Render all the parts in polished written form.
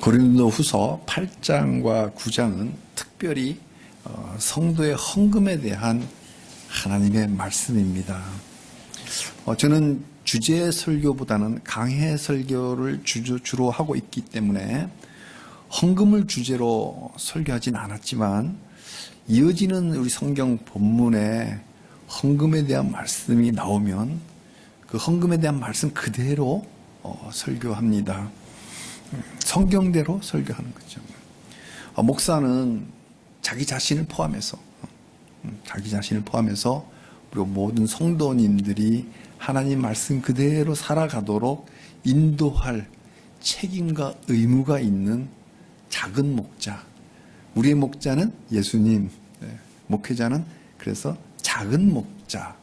고린도후서 8장과 9장은 특별히 성도의 헌금에 대한 하나님의 말씀입니다. 저는 주제 설교보다는 강해 설교를 주로 하고 있기 때문에 헌금을 주제로 설교하진 않았지만 이어지는 우리 성경 본문에 헌금에 대한 말씀이 나오면 그 헌금에 대한 말씀 그대로 설교합니다. 성경대로 설교하는 거죠. 목사는 자기 자신을 포함해서 그리고 모든 성도님들이 하나님 말씀 그대로 살아가도록 인도할 책임과 의무가 있는 작은 목자. 우리의 목자는 예수님, 목회자는 그래서 작은 목자이기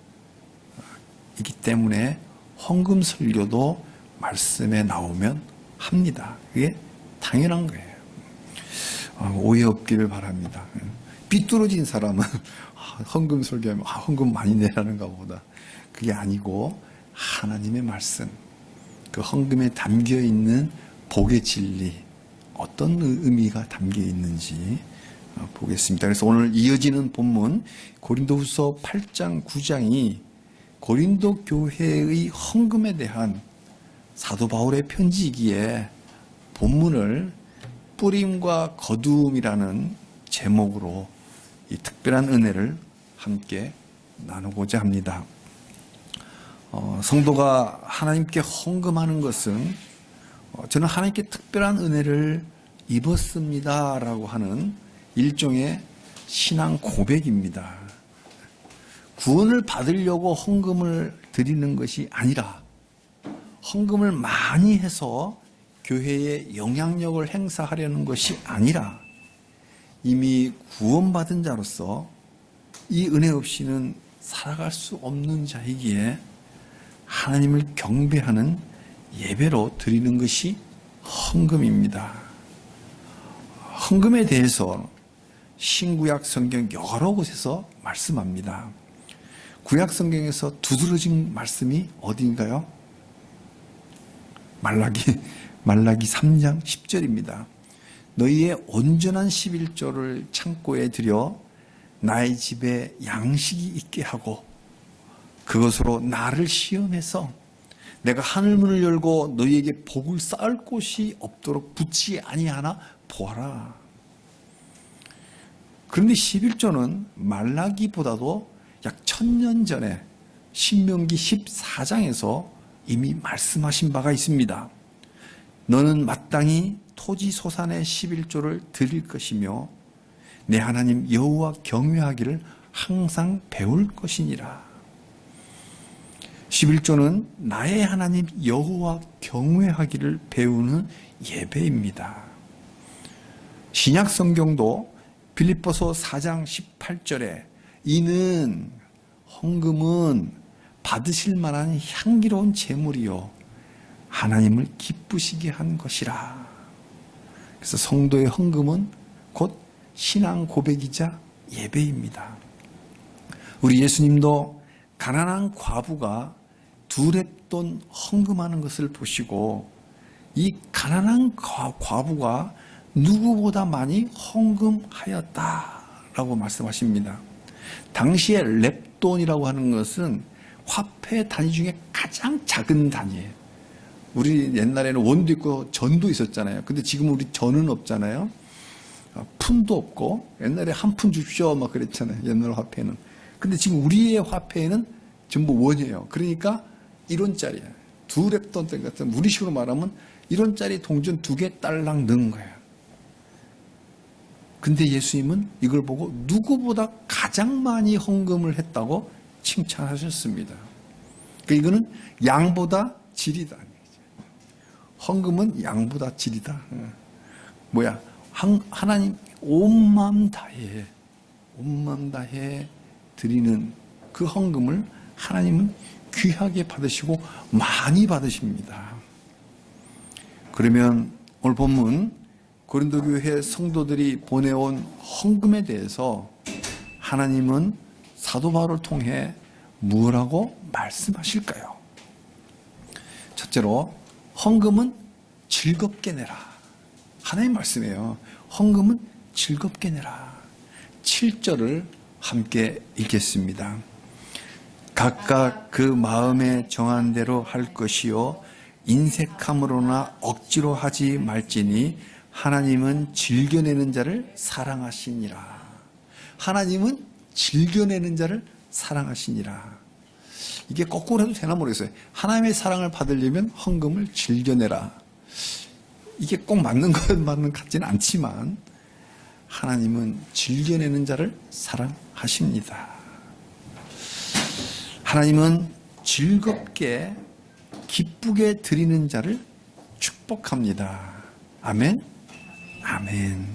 때문에 헌금 설교도 말씀에 나오면 합니다. 그게 당연한 거예요. 오해 없기를 바랍니다. 삐뚤어진 사람은 헌금 설교하면 헌금 많이 내라는가 보다. 그게 아니고 하나님의 말씀, 그 헌금에 담겨있는 복의 진리, 어떤 의미가 담겨 있는지 보겠습니다. 그래서 오늘 이어지는 본문 고린도후서 8장 9장이 고린도 교회의 헌금에 대한 사도 바울의 편지이기에 본문을 뿌림과 거두음이라는 제목으로 이 특별한 은혜를 함께 나누고자 합니다. 성도가 하나님께 헌금하는 것은 저는 하나님께 특별한 은혜를 입었습니다라고 하는 일종의 신앙 고백입니다. 구원을 받으려고 헌금을 드리는 것이 아니라 헌금을 많이 해서 교회에 영향력을 행사하려는 것이 아니라 이미 구원받은 자로서 이 은혜 없이는 살아갈 수 없는 자이기에 하나님을 경배하는 예배로 드리는 것이 헌금입니다. 헌금에 대해서 신구약 성경 여러 곳에서 말씀합니다. 구약 성경에서 두드러진 말씀이 어디인가요? 말라기 3장 10절입니다. 너희의 온전한 11조를 창고에 들여 나의 집에 양식이 있게 하고 그것으로 나를 시험해서 내가 하늘문을 열고 너희에게 복을 쌓을 곳이 없도록 붙지 아니하나 보아라. 그런데 11조는 말라기보다도 약 1000년 전에 신명기 14장에서 이미 말씀하신 바가 있습니다. 너는 마땅히 토지 소산의 11조를 드릴 것이며 내 하나님 여호와 경외하기를 항상 배울 것이니라. 11조는 나의 하나님 여호와 경외하기를 배우는 예배입니다. 신약 성경도 빌립보서 4장 18절에 이는 헌금은 받으실 만한 향기로운 제물이요 하나님을 기쁘시게 한 것이라. 그래서 성도의 헌금은 곧 신앙 고백이자 예배입니다. 우리 예수님도 가난한 과부가 두렙돈 헌금하는 것을 보시고 이 가난한 과부가 누구보다 많이 헌금하였다라고 말씀하십니다. 당시에 렙돈이라고 하는 것은 화폐 단위 중에 가장 작은 단위예요. 우리 옛날에는 원도 있고 전도 있었잖아요. 근데 지금 우리 전은 없잖아요. 푼도 없고 옛날에 한 푼 줍쇼 막 그랬잖아요. 옛날 화폐는. 근데 지금 우리의 화폐는 전부 원이에요. 그러니까 1원짜리야. 2렙돈 같은 우리식으로 말하면 1원짜리 동전 2개 딸랑 넣은 거예요. 근데 예수님은 이걸 보고 누구보다 가장 많이 헌금을 했다고 칭찬하셨습니다. 그러니까 이거는 양보다 질이다. 헌금은 양보다 질이다. 뭐야? 하나님 온 마음 다해 드리는 그 헌금을 하나님은 귀하게 받으시고 많이 받으십니다. 그러면 오늘 본문 고린도 교회 성도들이 보내온 헌금에 대해서 하나님은 사도 바울을 통해 무엇라고 말씀하실까요? 첫째로 헌금은 즐겁게 내라. 하나님 말씀이에요. 헌금은 즐겁게 내라. 7절을 함께 읽겠습니다. 각각 그 마음에 정한 대로 할 것이요 인색함으로나 억지로 하지 말지니 하나님은 즐겨내는 자를 사랑하시니라. 하나님은 즐겨내는 자를 사랑하시니라. 이게 거꾸로 해도 되나 모르겠어요. 하나님의 사랑을 받으려면 헌금을 즐겨내라. 이게 꼭 맞는 것만은 같지는 않지만 하나님은 즐겨내는 자를 사랑하십니다. 하나님은 즐겁게 기쁘게 드리는 자를 축복합니다. 아멘. 아멘.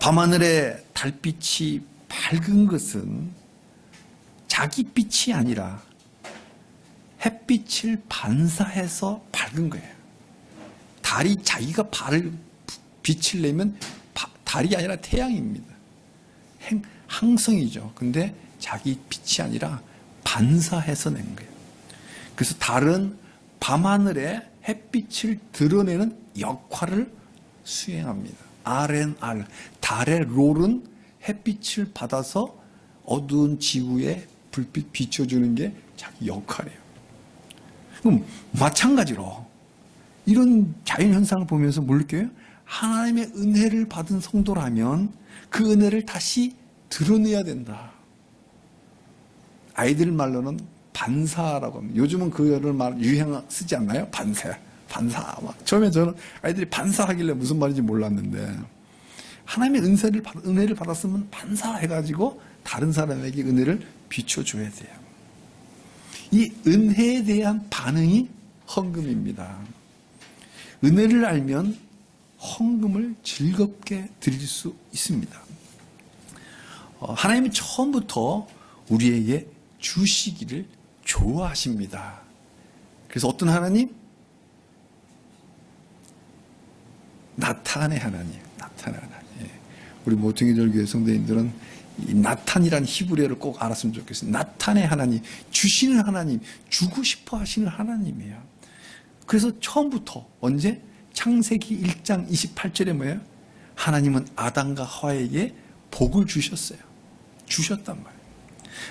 밤하늘에 달빛이 밝은 것은 자기 빛이 아니라 햇빛을 반사해서 밝은 거예요. 달이 자기가 빛을 내면 달이 아니라 태양입니다. 항성이죠. 근데 자기 빛이 아니라 반사해서 낸 거예요. 그래서 달은 밤하늘에 햇빛을 드러내는 역할을 수행합니다. RNR, 달의 롤은 햇빛을 받아서 어두운 지구에 불빛 비춰주는 게 자기 역할이에요. 그럼 마찬가지로 이런 자연현상을 보면서 뭘 느껴요? 하나님의 은혜를 받은 성도라면 그 은혜를 다시 드러내야 된다. 아이들 말로는 반사라고 합니다. 요즘은 그거를 유행 쓰지 않나요? 반사. 처음에 저는 아이들이 반사하길래 무슨 말인지 몰랐는데 하나님의 은혜를 받았으면 반사해가지고 다른 사람에게 은혜를 비춰줘야 돼요. 이 은혜에 대한 반응이 헌금입니다. 은혜를 알면 헌금을 즐겁게 드릴 수 있습니다. 하나님은 처음부터 우리에게 주시기를 좋아하십니다. 그래서 어떤 하나님? 나탄의 하나님. 우리 모퉁이절교회 성도님들은 이 나탄이라는 히브리어를 꼭 알았으면 좋겠어요. 나탄의 하나님, 주시는 하나님, 주고 싶어 하시는 하나님이에요. 그래서 처음부터 언제? 창세기 1장 28절에 뭐예요? 하나님은 아담과 하와에게 복을 주셨어요. 주셨단 말이에요.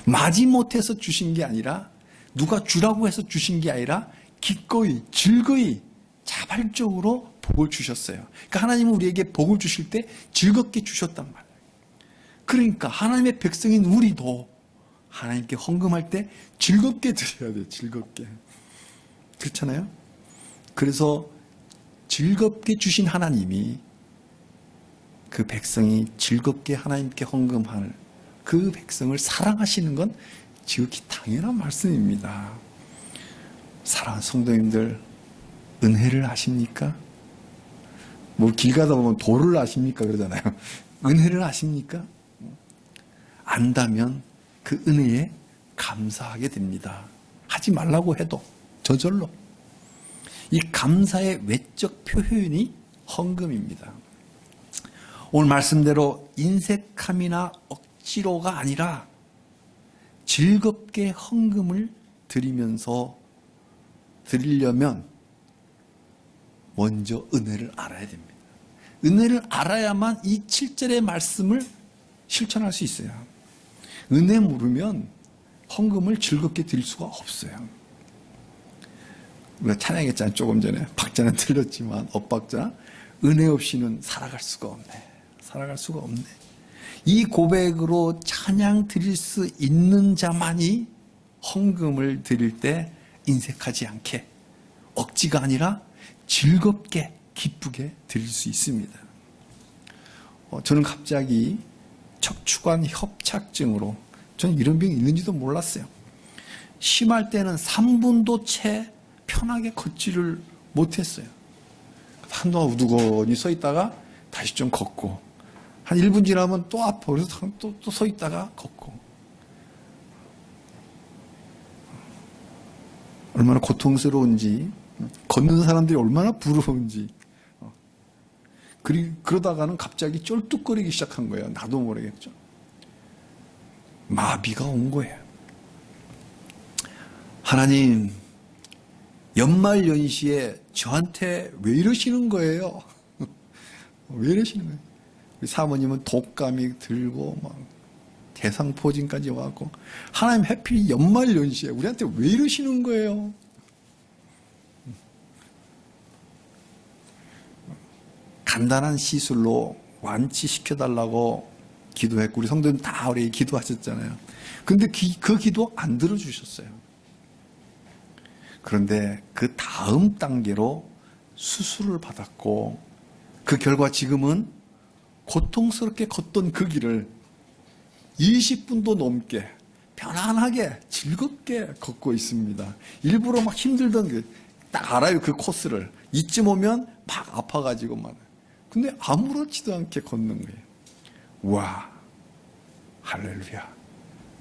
마지못해서 주신 게 아니라 누가 주라고 해서 주신 게 아니라 기꺼이 즐거이 자발적으로 복을 주셨어요. 그러니까 하나님은 우리에게 복을 주실 때 즐겁게 주셨단 말이에요. 그러니까 하나님의 백성인 우리도 하나님께 헌금할 때 즐겁게 드려야 돼요. 즐겁게. 그렇잖아요? 그래서 즐겁게 주신 하나님이 그 백성이 즐겁게 하나님께 헌금할 그 백성을 사랑하시는 건 지극히 당연한 말씀입니다. 사랑하는 성도님들, 은혜를 아십니까? 뭐 길 가다 보면 도를 아십니까? 그러잖아요. 은혜를 아십니까? 안다면 그 은혜에 감사하게 됩니다. 하지 말라고 해도 저절로. 이 감사의 외적 표현이 헌금입니다. 오늘 말씀대로 인색함이나 억지로가 아니라 즐겁게 헌금을 드리려면 먼저 은혜를 알아야 됩니다. 은혜를 알아야만 이 7절의 말씀을 실천할 수 있어요. 은혜 모르면 헌금을 즐겁게 드릴 수가 없어요. 우리가 찬양했잖아요. 조금 전에. 박자는 틀렸지만 엇박자. 은혜 없이는 살아갈 수가 없네. 이 고백으로 찬양 드릴 수 있는 자만이 헌금을 드릴 때 인색하지 않게 억지가 아니라 즐겁게 기쁘게 드릴 수 있습니다. 저는 갑자기 척추관 협착증으로, 저는 이런 병이 있는지도 몰랐어요. 심할 때는 3분도 채 편하게 걷지를 못했어요. 한동안 우두거니 서 있다가 다시 좀 걷고, 한 1분 지나면 또 아파. 그래서 또 서 있다가 걷고. 얼마나 고통스러운지, 걷는 사람들이 얼마나 부러운지. 그러다가는 갑자기 쩔뚝거리기 시작한 거예요. 나도 모르겠죠. 마비가 온 거예요. 하나님, 연말 연시에 저한테 왜 이러시는 거예요? 왜 이러시는 거예요? 우리 사모님은 독감이 들고 막 대상포진까지 와갖고 하나님 해필 연말연시에 우리한테 왜 이러시는 거예요? 간단한 시술로 완치시켜달라고 기도했고 우리 성도님 다 우리 기도하셨잖아요. 근데 그 기도 안 들어주셨어요. 그런데 그 다음 단계로 수술을 받았고 그 결과 지금은 고통스럽게 걷던 그 길을 20분도 넘게 편안하게 즐겁게 걷고 있습니다. 일부러 막 힘들던 딱 알아요. 그 코스를. 이쯤 오면 막 아파가지고 막. 근데 아무렇지도 않게 걷는 거예요. 와, 할렐루야.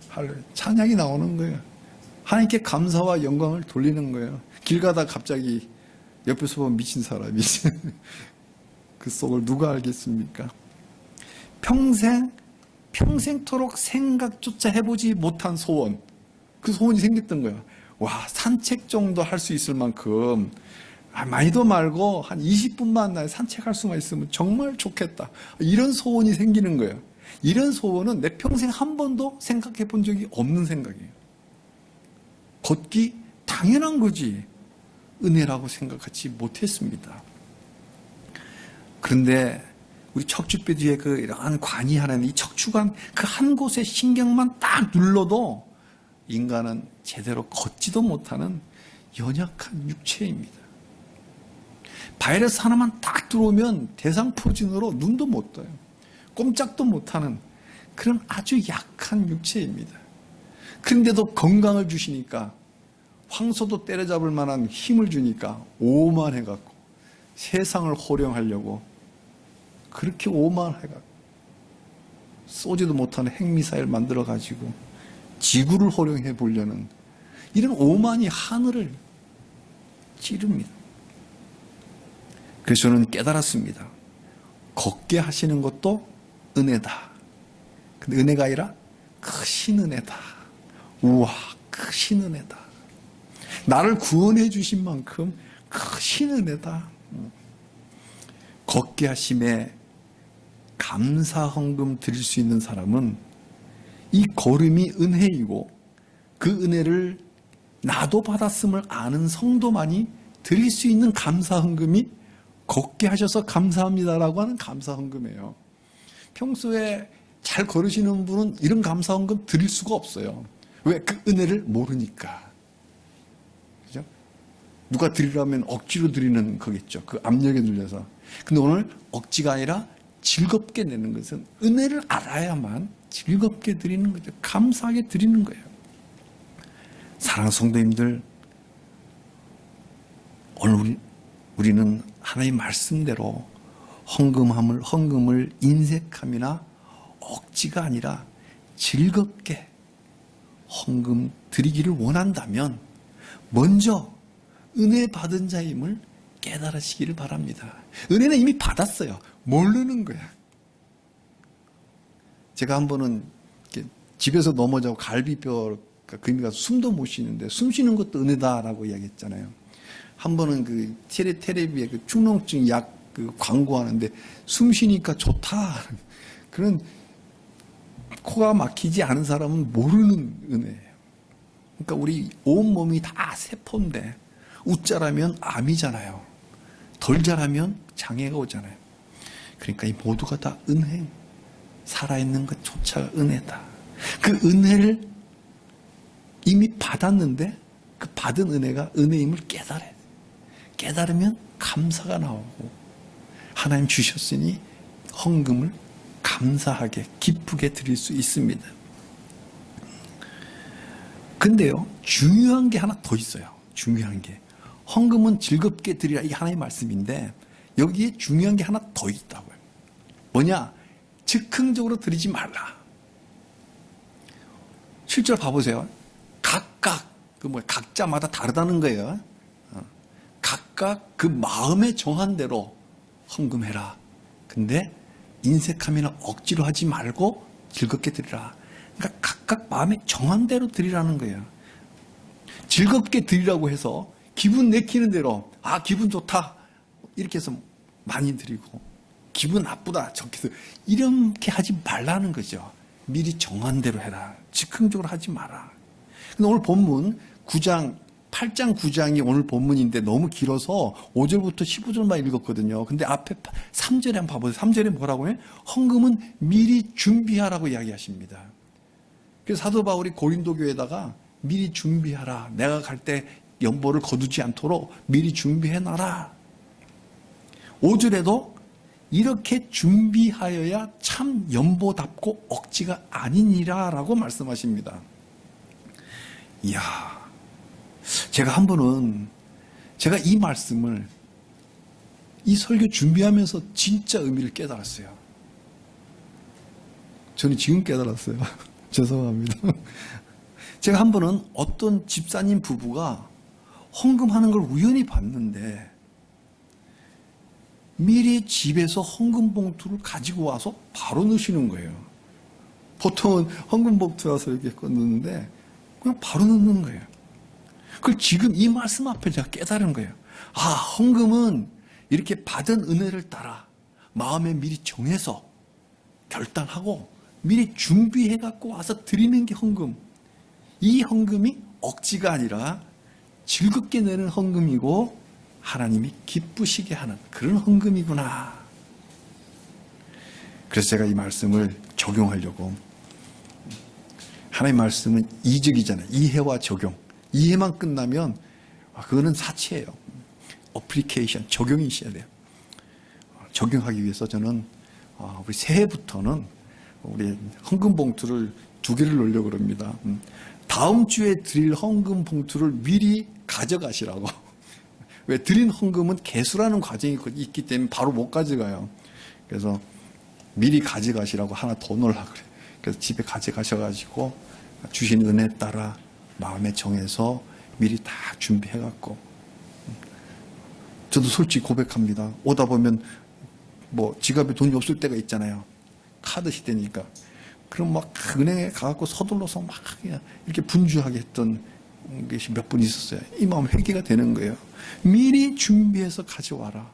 할렐루야. 찬양이 나오는 거예요. 하나님께 감사와 영광을 돌리는 거예요. 길 가다 갑자기 옆에서 보면 미친 사람이 그 속을 누가 알겠습니까? 평생토록 생각조차 해보지 못한 소원, 그 소원이 생겼던 거예요. 와, 산책 정도 할 수 있을 만큼 많이도 말고 한 20분만 날 산책할 수만 있으면 정말 좋겠다. 이런 소원이 생기는 거예요. 이런 소원은 내 평생 한 번도 생각해 본 적이 없는 생각이에요. 걷기 당연한 거지. 은혜라고 생각하지 못했습니다. 그런데 우리 척추뼈 뒤에 그 이러한 관이 하나는 이 척추관 그 한 곳에 신경만 딱 눌러도 인간은 제대로 걷지도 못하는 연약한 육체입니다. 바이러스 하나만 딱 들어오면 대상포진으로 눈도 못 떠요. 꼼짝도 못하는 그런 아주 약한 육체입니다. 그런데도 건강을 주시니까 황소도 때려잡을 만한 힘을 주니까 오만해갖고 세상을 호령하려고 그렇게 오만해갖고 쏘지도 못하는 핵미사일 만들어가지고 지구를 호령해 보려는 이런 오만이 하늘을 찌릅니다. 그래서 저는 깨달았습니다. 걷게 하시는 것도 은혜다. 근데 은혜가 아니라 크신 은혜다. 우와, 크신 은혜다. 나를 구원해 주신 만큼 크신 은혜다. 걷게 하심에 감사 헌금 드릴 수 있는 사람은 이 걸음이 은혜이고 그 은혜를 나도 받았음을 아는 성도만이 드릴 수 있는 감사 헌금이 걷게 하셔서 감사합니다라고 하는 감사 헌금이에요. 평소에 잘 걸으시는 분은 이런 감사 헌금 드릴 수가 없어요. 왜? 그 은혜를 모르니까. 그죠? 누가 드리라면 억지로 드리는 거겠죠. 그 압력에 눌려서. 근데 오늘 억지가 아니라 즐겁게 내는 것은 은혜를 알아야만 즐겁게 드리는 거죠. 감사하게 드리는 거예요. 사랑하는 성도님들, 오늘 우리는 하나님 말씀대로 헌금을 인색함이나 억지가 아니라 즐겁게 헌금 드리기를 원한다면 먼저 은혜 받은 자임을 깨달으시기를 바랍니다. 은혜는 이미 받았어요. 모르는 거야. 제가 한 번은 집에서 넘어져서 갈비뼈가 금이 가서 숨도 못 쉬는데 숨 쉬는 것도 은혜다라고 이야기했잖아요. 한 번은 그 테레비에 그 축농증 약 그 광고하는데 숨 쉬니까 좋다. 그런 코가 막히지 않은 사람은 모르는 은혜예요. 그러니까 우리 온몸이 다 세포인데 웃자라면 암이잖아요. 덜 자라면 장애가 오잖아요. 그러니까 이 모두가 다 은혜. 살아있는 것조차가 은혜다. 그 은혜를 이미 받았는데 그 받은 은혜가 은혜임을 깨달아야 돼. 깨달으면 감사가 나오고 하나님 주셨으니 헌금을 감사하게 기쁘게 드릴 수 있습니다. 근데요, 중요한 게 하나 더 있어요. 중요한 게. 헌금은 즐겁게 드리라. 이게 하나의 말씀인데 여기에 중요한 게 하나 더 있다고요. 뭐냐? 즉흥적으로 드리지 말라. 실제로 봐보세요. 각자마다 다르다는 거예요. 각각 그 마음에 정한 대로 헌금해라. 근데 인색함이나 억지로 하지 말고 즐겁게 드리라. 그러니까 각각 마음에 정한 대로 드리라는 거예요. 즐겁게 드리라고 해서 기분 내키는 대로 기분 좋다 이렇게 해서 많이 드리고 기분 나쁘다. 적해서 이렇게 하지 말라는 거죠. 미리 정한 대로 해라. 즉흥적으로 하지 마라. 근데 오늘 본문 9장, 8장 9장이 오늘 본문인데 너무 길어서 5절부터 15절만 읽었거든요. 근데 앞에 3절에 한번 봐보세요. 3절에 뭐라고 해? 헌금은 미리 준비하라고 이야기하십니다. 그래서 사도 바울이 고린도 교회에다가 미리 준비하라. 내가 갈 때 연보를 거두지 않도록 미리 준비해놔라. 5절에도 이렇게 준비하여야 참 연보답고 억지가 아니니라 라고 말씀하십니다. 이야, 제가 한 번은 제가 이 말씀을 이 설교 준비하면서 진짜 의미를 깨달았어요. 저는 지금 깨달았어요. 죄송합니다. 제가 한 번은 어떤 집사님 부부가 헌금하는 걸 우연히 봤는데 미리 집에서 헌금 봉투를 가지고 와서 바로 넣으시는 거예요. 보통은 헌금 봉투라서 이렇게 넣는데 그냥 바로 넣는 거예요. 그걸 지금 이 말씀 앞에 제가 깨달은 거예요. 아, 헌금은 이렇게 받은 은혜를 따라 마음에 미리 정해서 결단하고 미리 준비해 갖고 와서 드리는 게 헌금. 이 헌금이 억지가 아니라 즐겁게 내는 헌금이고 하나님이 기쁘시게 하는 그런 헌금이구나. 그래서 제가 이 말씀을 적용하려고. 하나님 말씀은 이적이잖아요. 이해와 적용. 이해만 끝나면 그거는 사치예요. 어플리케이션, 적용이 있어야 돼요. 적용하기 위해서 저는 우리 새해부터는 우리 헌금 봉투를 2개를 넣으려고 그럽니다. 다음 주에 드릴 헌금 봉투를 미리 가져가시라고. 왜 드린 헌금은 개수라는 과정이 있기 때문에 바로 못 가져가요. 그래서 미리 가져가시라고 하나 더 넣으려고 그래요. 그래서 집에 가져가셔가지고 주신 은혜에 따라 마음에 정해서 미리 다 준비해갖고. 저도 솔직히 고백합니다. 오다 보면 뭐 지갑에 돈이 없을 때가 있잖아요. 카드 시대니까. 그럼 막 은행에 가갖고 서둘러서 막 이렇게 분주하게 했던 것이 몇 분 있었어요. 이 마음 회개가 되는 거예요. 미리 준비해서 가져와라.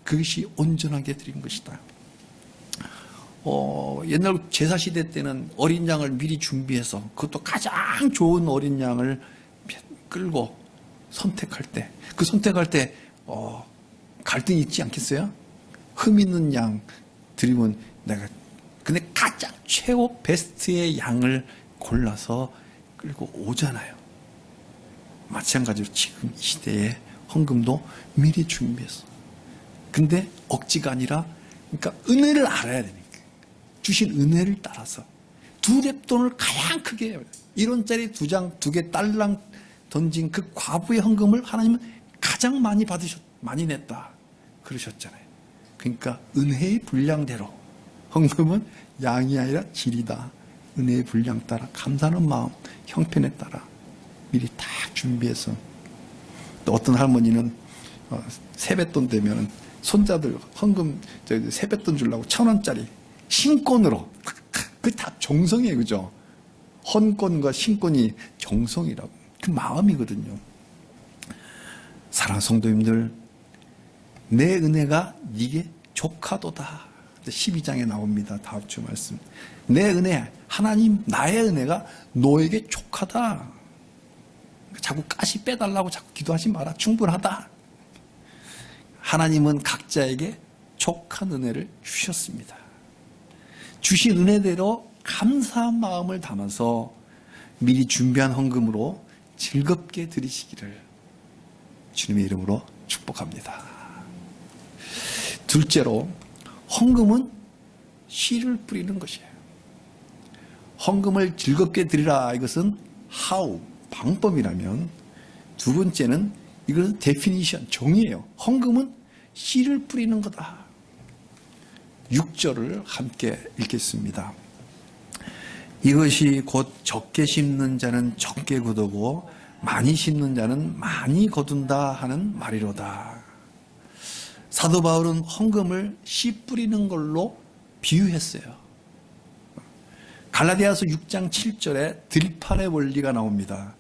그것이 온전하게 드린 것이다. 옛날 제사시대 때는 어린 양을 미리 준비해서 그것도 가장 좋은 어린 양을 끌고 선택할 때, 그 선택할 때 갈등이 있지 않겠어요? 흠 있는 양 드리면 근데 가장 최고 베스트의 양을 골라서 끌고 오잖아요. 마찬가지로 지금 이 시대에 헌금도 미리 준비했어. 근데 억지가 아니라, 그러니까 은혜를 알아야 되니까. 주신 은혜를 따라서 2랩돈을 가장 크게 해요. 1원짜리 2장, 2개 딸랑 던진 그 과부의 헌금을 하나님은 가장 많이 냈다. 그러셨잖아요. 그러니까 은혜의 분량대로 헌금은 양이 아니라 질이다. 은혜의 분량 따라 감사하는 마음, 형편에 따라 미리 다 준비해서. 또 어떤 할머니는 세뱃돈 되면 손자들 헌금 세뱃돈 주려고 1,000원짜리 신권으로. 그 다 정성이에요. 그죠? 헌권과 신권이 정성이라고. 그 마음이거든요. 사랑하는 성도님들, 내 은혜가 네게 조카도다. 12장에 나옵니다. 다음 주 말씀. 내 은혜, 하나님 나의 은혜가 너에게 조카다. 자꾸 가시 빼달라고 자꾸 기도하지 마라. 충분하다. 하나님은 각자에게 족한 은혜를 주셨습니다. 주신 은혜대로 감사한 마음을 담아서 미리 준비한 헌금으로 즐겁게 드리시기를 주님의 이름으로 축복합니다. 둘째로, 헌금은 씨를 뿌리는 것이에요. 헌금을 즐겁게 드리라, 이것은 how, 방법이라면, 두 번째는 이것은 definition, 정의예요. 헌금은 씨를 뿌리는 거다. 6절을 함께 읽겠습니다. 이것이 곧 적게 심는 자는 적게 거두고 많이 심는 자는 많이 거둔다 하는 말이로다. 사도 바울은 헌금을 씨 뿌리는 걸로 비유했어요. 갈라디아서 6장 7절에 들판의 원리가 나옵니다.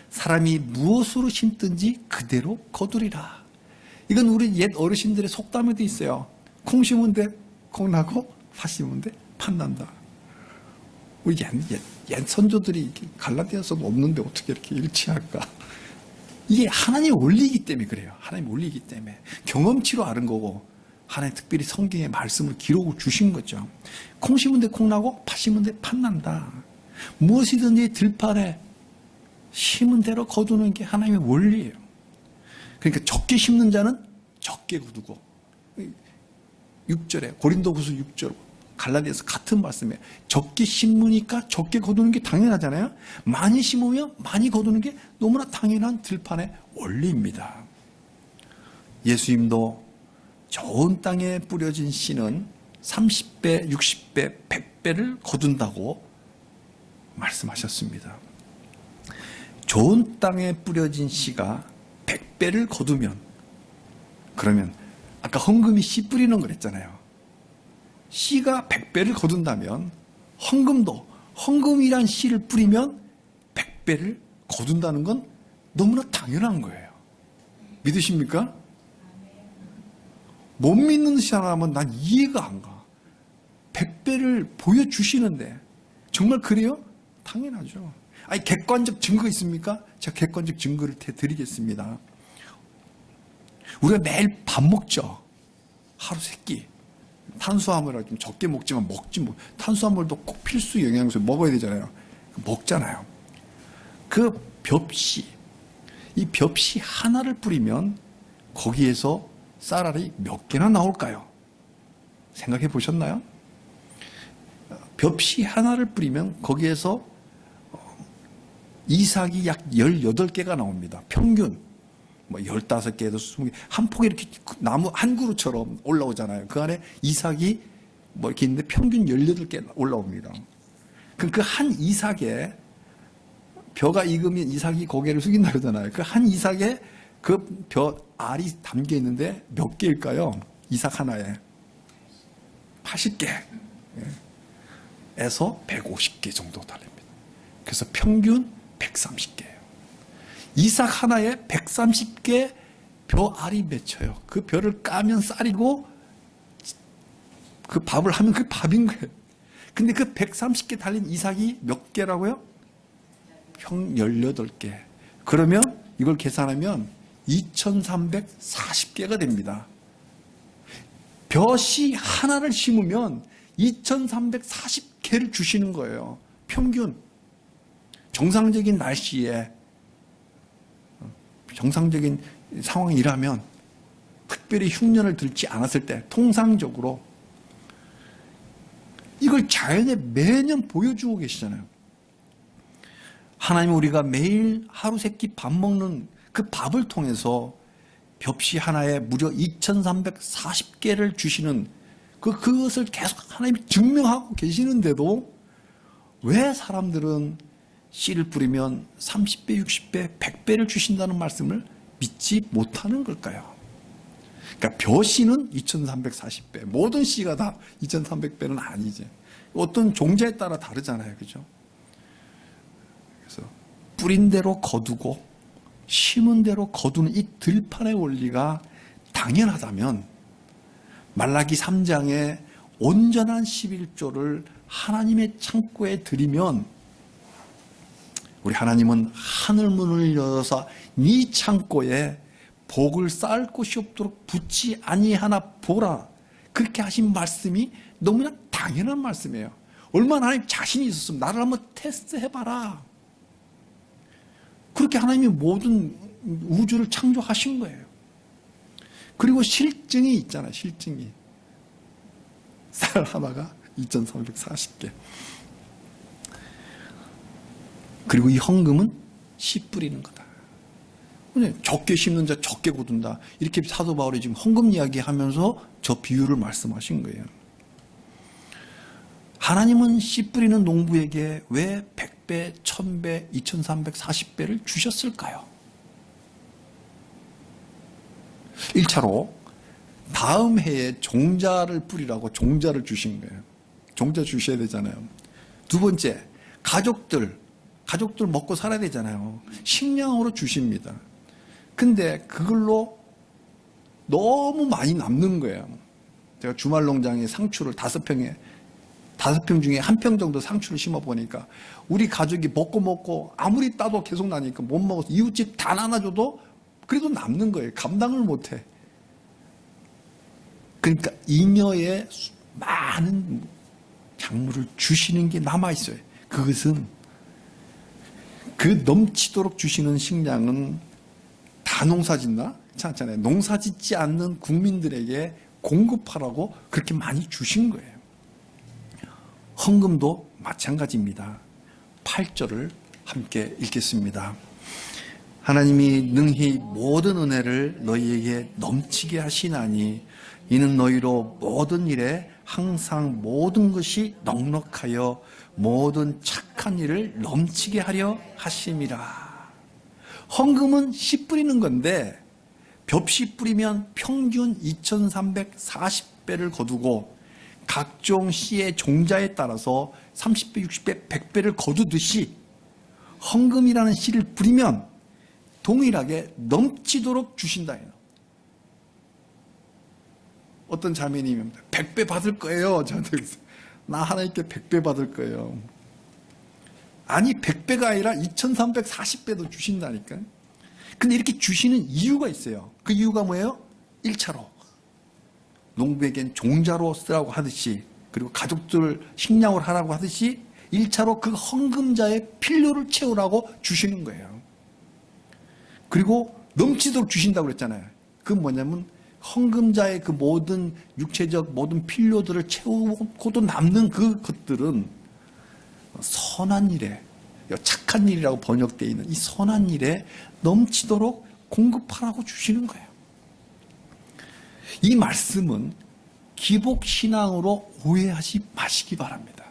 사람이 무엇으로 심든지 그대로 거두리라. 이건 우리 옛 어르신들의 속담에도 있어요. 콩 심은 데 콩나고 팥 심으면 돼 팥난다. 우리 옛 선조들이 갈라디아서도 없는데 어떻게 이렇게 일치할까? 이게 하나님의 원리이기 때문에 그래요. 하나님의 원리이기 때문에 경험치로 아는 거고, 하나님 특별히 성경의 말씀을 기록을 주신 거죠. 콩 심은 데 콩 나고 팥 심은 데 팥 난다. 무엇이든지 들판에 심은 대로 거두는 게 하나님의 원리예요. 그러니까 적게 심는 자는 적게 거두고, 6절에 고린도후서 6절 갈라디아서 같은 말씀이에요. 적게 심으니까 적게 거두는 게 당연하잖아요. 많이 심으면 많이 거두는 게 너무나 당연한 들판의 원리입니다. 예수님도 좋은 땅에 뿌려진 씨는 30배, 60배, 100배를 거둔다고 말씀하셨습니다. 좋은 땅에 뿌려진 씨가 100배를 거두면, 그러면 아까 헌금이 씨 뿌리는 거랬잖아요. 씨가 100배를 거둔다면 헌금도 헌금이란 씨를 뿌리면 100배를 거둔다는 건 너무나 당연한 거예요. 믿으십니까? 못 믿는 사람은 난 이해가 안 가. 100배를 보여주시는데 정말 그래요? 당연하죠. 아니, 객관적 증거 있습니까? 제가 객관적 증거를 드리겠습니다. 우리가 매일 밥 먹죠. 하루 세 끼. 탄수화물을 좀 적게 먹지만 먹지 뭐. 탄수화물도 꼭 필수 영양소 먹어야 되잖아요. 먹잖아요. 그 벽씨, 이 벽씨 하나를 뿌리면 거기에서 쌀알이 몇 개나 나올까요? 생각해 보셨나요? 벽씨 하나를 뿌리면 거기에서 이삭이 약 18개가 나옵니다. 평균. 뭐 15개에서 20개, 한 폭에 이렇게 나무 한 그루처럼 올라오잖아요. 그 안에 이삭이 뭐 이렇게 있는데 평균 18개 올라옵니다. 그럼 그 한 이삭에 벼가 익으면 이삭이 고개를 숙인다 그러잖아요. 그 한 이삭에 그 벼 알이 담겨 있는데 몇 개일까요? 이삭 하나에 80개 에서 150개 정도 달립니다. 그래서 평균 130개예요. 이삭 하나에 130개 벼 알이 맺혀요. 그 벼를 까면 쌀이고 그 밥을 하면 그 밥인 거예요. 근데 그 130개 달린 이삭이 몇 개라고요? 평 18개. 그러면 이걸 계산하면 2340개가 됩니다. 벼씨 하나를 심으면 2340개를 주시는 거예요. 평균. 정상적인 날씨에 정상적인 상황이라면, 특별히 흉년을 들지 않았을 때 통상적으로 이걸 자연에 매년 보여주고 계시잖아요. 하나님, 우리가 매일 하루 세 끼 밥 먹는 그 밥을 통해서 벽시 하나에 무려 2340개를 주시는 그것을 계속 하나님이 증명하고 계시는데도 왜 사람들은 씨를 뿌리면 30배, 60배, 100배를 주신다는 말씀을 믿지 못하는 걸까요? 그러니까 벼씨는 2340배, 모든 씨가 다 2300배는 아니지. 어떤 종자에 따라 다르잖아요. 그죠? 그래서 뿌린 대로 거두고 심은 대로 거두는 이 들판의 원리가 당연하다면 말라기 3장에 온전한 11조를 하나님의 창고에 드리면, 우리 하나님은 하늘문을 열어서 네 창고에 복을 쌓을 곳이 없도록 붙지 아니하나 보라, 그렇게 하신 말씀이 너무나 당연한 말씀이에요. 얼마나 하나님 자신이 있었으면 나를 한번 테스트해봐라. 그렇게 하나님이 모든 우주를 창조하신 거예요. 그리고 실증이 있잖아요. 실증이. 쌀 하나가 2340개. 그리고 이 헌금은 씨 뿌리는 거다. 적게 심는 자 적게 거둔다. 이렇게 사도 바울이 지금 헌금 이야기하면서 저 비유를 말씀하신 거예요. 하나님은 씨 뿌리는 농부에게 왜 100배, 1000배, 2340배를 주셨을까요? 1차로 다음 해에 종자를 뿌리라고 종자를 주신 거예요. 종자 주셔야 되잖아요. 두 번째, 가족들 먹고 살아야 되잖아요. 식량으로 주십니다. 근데 그걸로 너무 많이 남는 거예요. 제가 주말 농장에 상추를 5평 중에 1평 정도 상추를 심어 보니까 우리 가족이 먹고 아무리 따도 계속 나니까 못 먹어서 이웃집 다 나눠줘도 그래도 남는 거예요. 감당을 못해. 그러니까 잉여의 많은 작물을 주시는 게 남아있어요. 그것은 그 넘치도록 주시는 식량은 다 농사짓나? 그렇지 않잖아요. 농사짓지 않는 국민들에게 공급하라고 그렇게 많이 주신 거예요. 헌금도 마찬가지입니다. 8절을 함께 읽겠습니다. 하나님이 능히 모든 은혜를 너희에게 넘치게 하시나니 이는 너희로 모든 일에 항상 모든 것이 넉넉하여 모든 착한 일을 넘치게 하려 하심이라. 헌금은 씨 뿌리는 건데 벽씨 뿌리면 평균 2340배를 거두고 각종 씨의 종자에 따라서 30배, 60배, 100배를 거두듯이 헌금이라는 씨를 뿌리면 동일하게 넘치도록 주신다. 어떤 자매님이 100배 받을 거예요. 저한테 그랬어요. 나 하나님께 100배 받을 거예요. 아니 100배가 아니라 2340배도 주신다니까. 근데 이렇게 주시는 이유가 있어요. 그 이유가 뭐예요? 1차로 농부에겐 종자로 쓰라고 하듯이, 그리고 가족들 식량을 하라고 하듯이 1차로 그 헌금자의 필요를 채우라고 주시는 거예요. 그리고 넘치도록 주신다고 그랬잖아요. 그건 뭐냐면 헌금자의 그 모든 육체적 모든 필요들을 채우고도 남는 그것들은 선한 일에, 착한 일이라고 번역되어 있는 이 선한 일에 넘치도록 공급하라고 주시는 거예요. 이 말씀은 기복신앙으로 오해하지 마시기 바랍니다.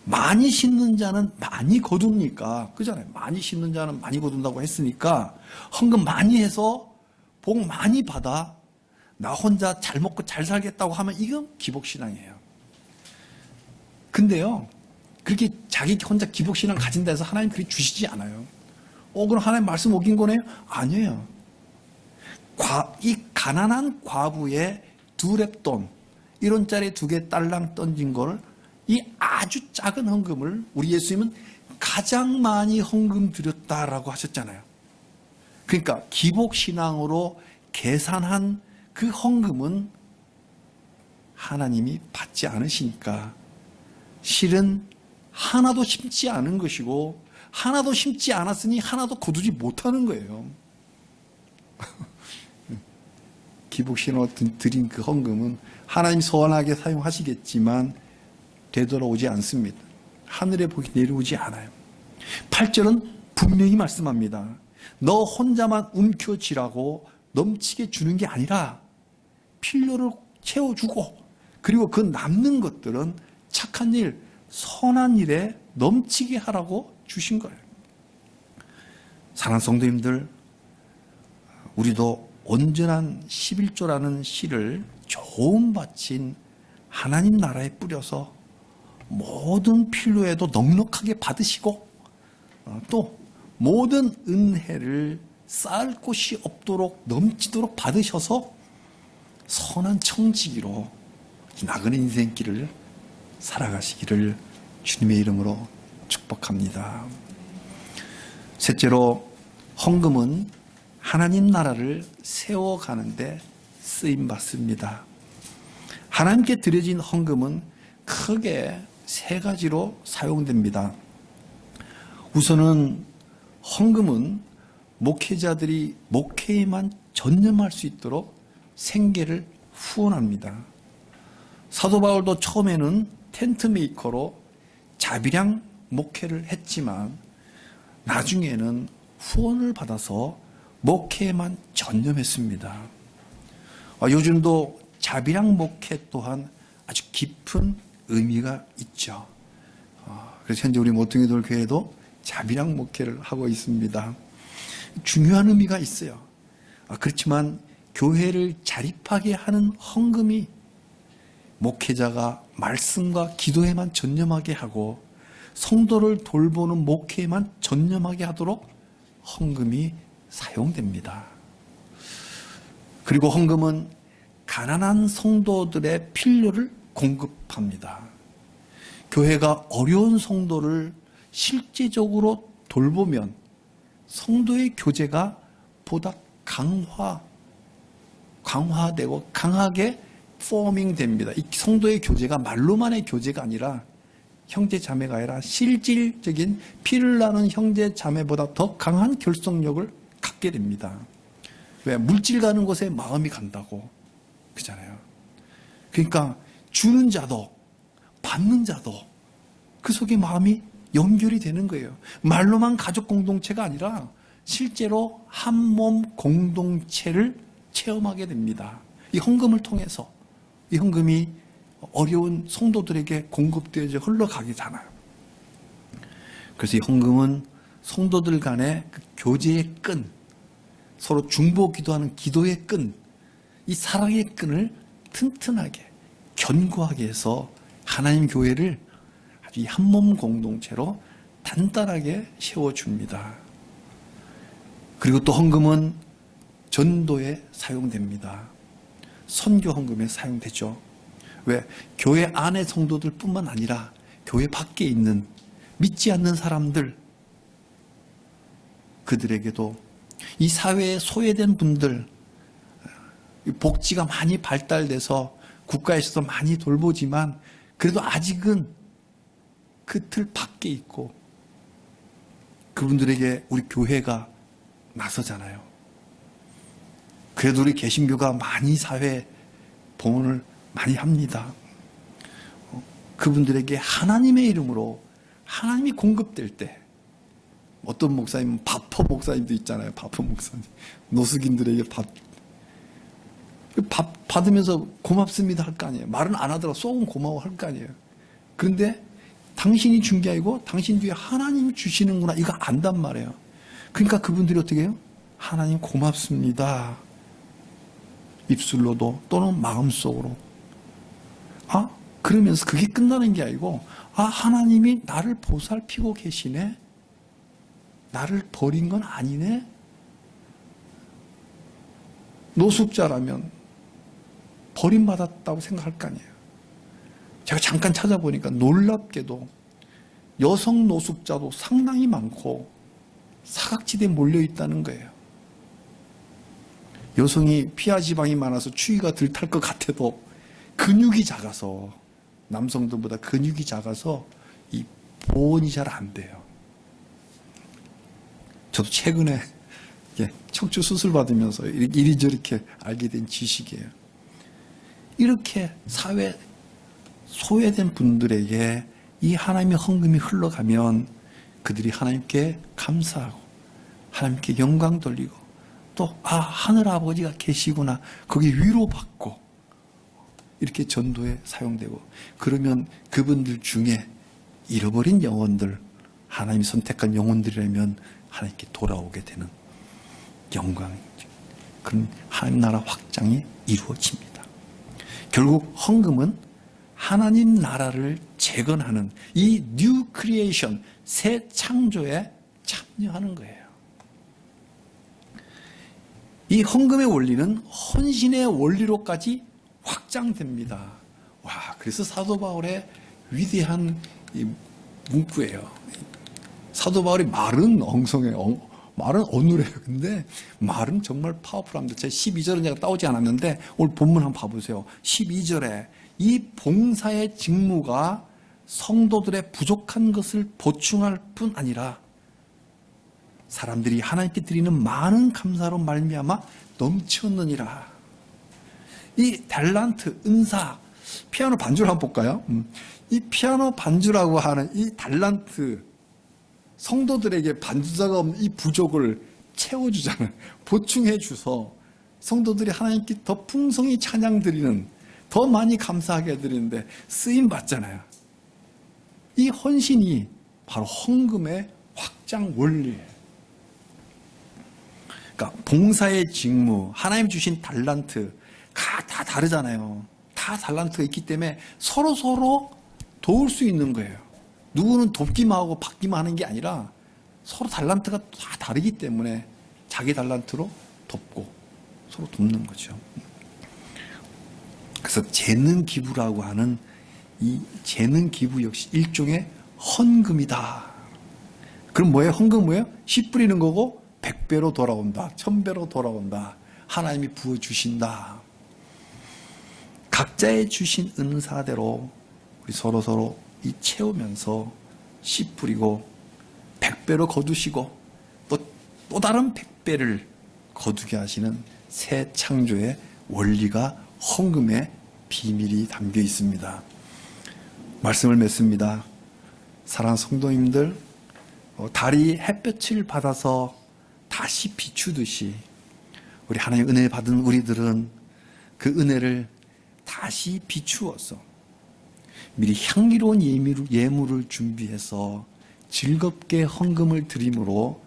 많이 심는 자는 많이 거둡니까? 그잖아요. 많이 심는 자는 많이 거둔다고 했으니까 헌금 많이 해서 복 많이 받아 나 혼자 잘 먹고 잘 살겠다고 하면 이건 기복신앙이에요. 근데요, 그렇게 자기 혼자 기복신앙 가진다 해서 하나님 그렇게 주시지 않아요. 그럼 하나님 말씀 어긴 거네요? 아니에요. 이 가난한 과부의 2렙돈 1원짜리 2개 딸랑 던진 걸, 이 아주 작은 헌금을 우리 예수님은 가장 많이 헌금 드렸다라고 하셨잖아요. 그러니까 기복신앙으로 계산한 그 헌금은 하나님이 받지 않으시니까 실은 하나도 심지 않은 것이고, 하나도 심지 않았으니 하나도 거두지 못하는 거예요. 기복신앙으로 드린 그 헌금은 하나님 선하게 사용하시겠지만 되돌아오지 않습니다. 하늘의 복이 내려오지 않아요. 8절은 분명히 말씀합니다. 너 혼자만 움켜쥐라고 넘치게 주는 게 아니라 필요를 채워주고, 그리고 그 남는 것들은 착한 일, 선한 일에 넘치게 하라고 주신 거예요. 사랑하는 성도님들, 우리도 온전한 11조라는 씨를 좋은 밭인 하나님 나라에 뿌려서 모든 필요에도 넉넉하게 받으시고, 또 모든 은혜를 쌓을 곳이 없도록 넘치도록 받으셔서 선한 청지기로 나그네 인생길을 살아가시기를 주님의 이름으로 축복합니다. 셋째로, 헌금은 하나님 나라를 세워가는데 쓰임받습니다. 하나님께 드려진 헌금은 크게 3가지로 사용됩니다. 우선은 헌금은 목회자들이 목회에만 전념할 수 있도록 생계를 후원합니다. 사도 바울도 처음에는 텐트 메이커로 자비량 목회를 했지만 나중에는 후원을 받아서 목회에만 전념했습니다. 요즘도 자비량 목회 또한 아주 깊은 의미가 있죠. 그래서 현재 우리 모퉁이돌 교회도 자비량 목회를 하고 있습니다. 중요한 의미가 있어요. 그렇지만 교회를 자립하게 하는 헌금이 목회자가 말씀과 기도에만 전념하게 하고 성도를 돌보는 목회에만 전념하게 하도록 헌금이 사용됩니다. 그리고 헌금은 가난한 성도들의 필요를 공급합니다. 교회가 어려운 성도를 실제적으로 돌보면 성도의 교제가 보다 강화되고 강하게 포밍 됩니다. 이 성도의 교제가 말로만의 교제가 아니라 형제 자매가 아니라 실질적인 피를 나눈 형제 자매보다 더 강한 결속력을 갖게 됩니다. 왜? 물질 가는 곳에 마음이 간다고. 그잖아요. 그러니까 주는 자도 받는 자도 그 속에 마음이 연결이 되는 거예요. 말로만 가족 공동체가 아니라 실제로 한 몸 공동체를 체험하게 됩니다. 이 헌금을 통해서 이 헌금이 어려운 성도들에게 공급되어져 흘러가게 되잖아요. 그래서 이 헌금은 성도들 간의 그 교제의 끈, 서로 중보 기도하는 기도의 끈, 이 사랑의 끈을 튼튼하게 견고하게 해서 하나님 교회를 아주 한 몸 공동체로 단단하게 세워줍니다. 그리고 또 헌금은 전도에 사용됩니다. 선교 헌금에 사용되죠. 왜? 교회 안의 성도들 뿐만 아니라 교회 밖에 있는 믿지 않는 사람들, 그들에게도 이 사회에 소외된 분들, 복지가 많이 발달돼서 국가에서도 많이 돌보지만 그래도 아직은 그 틀 밖에 있고 그분들에게 우리 교회가 나서잖아요. 그래도 우리 개신교가 많이 사회 봉헌을 많이 합니다. 그분들에게 하나님의 이름으로 하나님이 공급될 때 어떤 목사님, 바퍼 목사님도 있잖아요. 바퍼 목사님. 노숙인들에게 밥 받으면서 고맙습니다 할 거 아니에요. 말은 안 하더라도 속은 고마워 할 거 아니에요. 그런데 당신이 준 게 아니고 당신 뒤에 하나님이 주시는구나 이거 안단 말이에요. 그러니까 그분들이 어떻게 해요? 하나님 고맙습니다. 입술로도 또는 마음속으로. 그러면서 그게 끝나는 게 아니고 하나님이 나를 보살피고 계시네. 나를 버린 건 아니네. 노숙자라면 버림받았다고 생각할 거 아니에요. 제가 잠깐 찾아보니까 놀랍게도 여성 노숙자도 상당히 많고 사각지대에 몰려있다는 거예요. 여성이 피하 지방이 많아서 추위가 덜 탈 것 같아도 근육이 작아서 남성들보다 근육이 작아서 이 보온이 잘 안 돼요. 저도 최근에 척추 수술 받으면서 이리저렇게 알게 된 지식이에요. 이렇게 사회 소외된 분들에게 이 하나님의 헌금이 흘러가면 그들이 하나님께 감사하고 하나님께 영광 돌리고 또 하늘 아버지가 계시구나 거기 위로받고 이렇게 전도에 사용되고 그러면 그분들 중에 잃어버린 영혼들 하나님이 선택한 영혼들이라면 하나님께 돌아오게 되는 영광이죠. 그런 하나님 나라 확장이 이루어집니다. 결국 헌금은 하나님 나라를 재건하는 이 뉴 크리에이션, 새 창조에 참여하는 거예요. 이 헌금의 원리는 헌신의 원리로까지 확장됩니다. 그래서 사도 바울의 위대한 이 문구예요. 사도 바울이 말은 엉성해요. 말은 어눌해요. 근데 말은 정말 파워풀합니다. 제 12절은 제가 따오지 않았는데 오늘 본문 한번 봐보세요. 12절에 이 봉사의 직무가 성도들의 부족한 것을 보충할 뿐 아니라 사람들이 하나님께 드리는 많은 감사로 말미암아 넘쳤느니라. 이 달란트, 은사, 피아노 반주를 한번 볼까요? 이 피아노 반주라고 하는 이 달란트, 성도들에게 반주자가 없는 이 부족을 채워주잖아요. 보충해 주서 성도들이 하나님께 더 풍성히 찬양 드리는, 더 많이 감사하게 드리는데 쓰임 받잖아요. 이 헌신이 바로 헌금의 확장 원리예요. 그러니까 봉사의 직무, 하나님 주신 달란트가 다 다르잖아요. 다 달란트가 있기 때문에 서로 도울 수 있는 거예요. 누구는 돕기만 하고 받기만 하는 게 아니라 서로 달란트가 다 다르기 때문에 자기 달란트로 돕고 서로 돕는 거죠. 그래서 재능 기부라고 하는 이 재능 기부 역시 일종의 헌금이다. 그럼 뭐예요? 헌금 뭐예요? 씨 뿌리는 거고 100배로 돌아온다. 1000배로 돌아온다. 하나님이 부어주신다. 각자의 주신 은사대로 우리 서로 채우면서 씨 뿌리고 100배로 거두시고 또 다른 100배를 거두게 하시는 새 창조의 원리가 헌금의 비밀이 담겨 있습니다. 말씀을 맺습니다. 사랑하는 성도님들, 달이 햇볕을 받아서 다시 비추듯이 우리 하나님의 은혜 받은 우리들은 그 은혜를 다시 비추어서 미리 향기로운 예물을 준비해서 즐겁게 헌금을 드림으로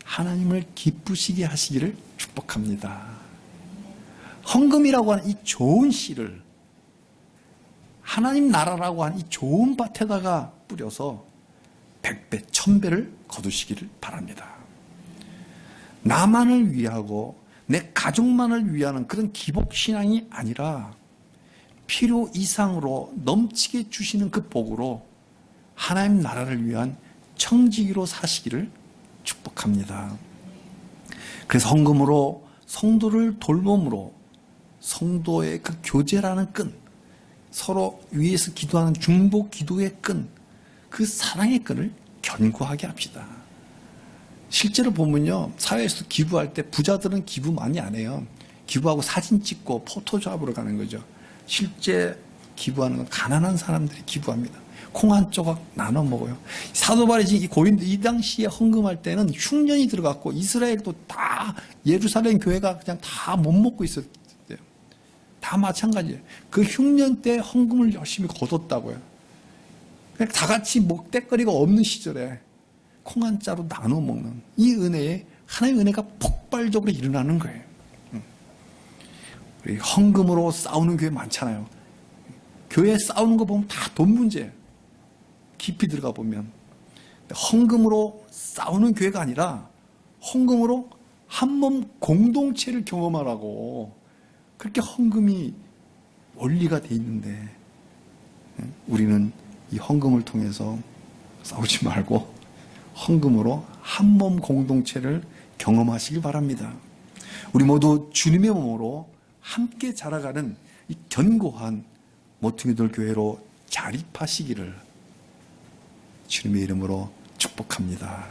하나님을 기쁘시게 하시기를 축복합니다. 헌금이라고 하는 이 좋은 씨를 하나님 나라라고 하는 이 좋은 밭에다가 뿌려서 100배, 1000배를 거두시기를 바랍니다. 나만을 위하고 내 가족만을 위하는 그런 기복신앙이 아니라 필요 이상으로 넘치게 주시는 그 복으로 하나님 나라를 위한 청지기로 사시기를 축복합니다. 그래서 헌금으로 성도를 돌봄으로 성도의 그 교제라는 끈, 서로 위에서 기도하는 중보 기도의 끈, 그 사랑의 끈을 견고하게 합시다. 실제로 보면요, 사회에서 기부할 때 부자들은 기부 많이 안 해요. 기부하고 사진 찍고 포토샵으로 가는 거죠. 실제 기부하는 건 가난한 사람들이 기부합니다. 콩 한 조각 나눠 먹어요. 사도 바울이 이 당시에 헌금할 때는 흉년이 들어갔고 이스라엘도 다 예루살렘 교회가 그냥 다 못 먹고 있었대요. 다 마찬가지예요. 그 흉년 때 헌금을 열심히 거뒀다고요. 그냥 다 같이 먹대거리가 없는 시절에 콩 한 자루 나눠 먹는 이 은혜에 하나님의 은혜가 폭발적으로 일어나는 거예요. 우리 헌금으로 싸우는 교회 많잖아요. 교회 싸우는 거 보면 다 돈 문제예요. 깊이 들어가 보면 헌금으로 싸우는 교회가 아니라 헌금으로 한 몸 공동체를 경험하라고 그렇게 헌금이 원리가 돼 있는데 우리는 이 헌금을 통해서 싸우지 말고 헌금으로 한 몸 공동체를 경험하시기 바랍니다. 우리 모두 주님의 몸으로 함께 자라가는 이 견고한 모퉁이돌 교회로 자립하시기를 주님의 이름으로 축복합니다.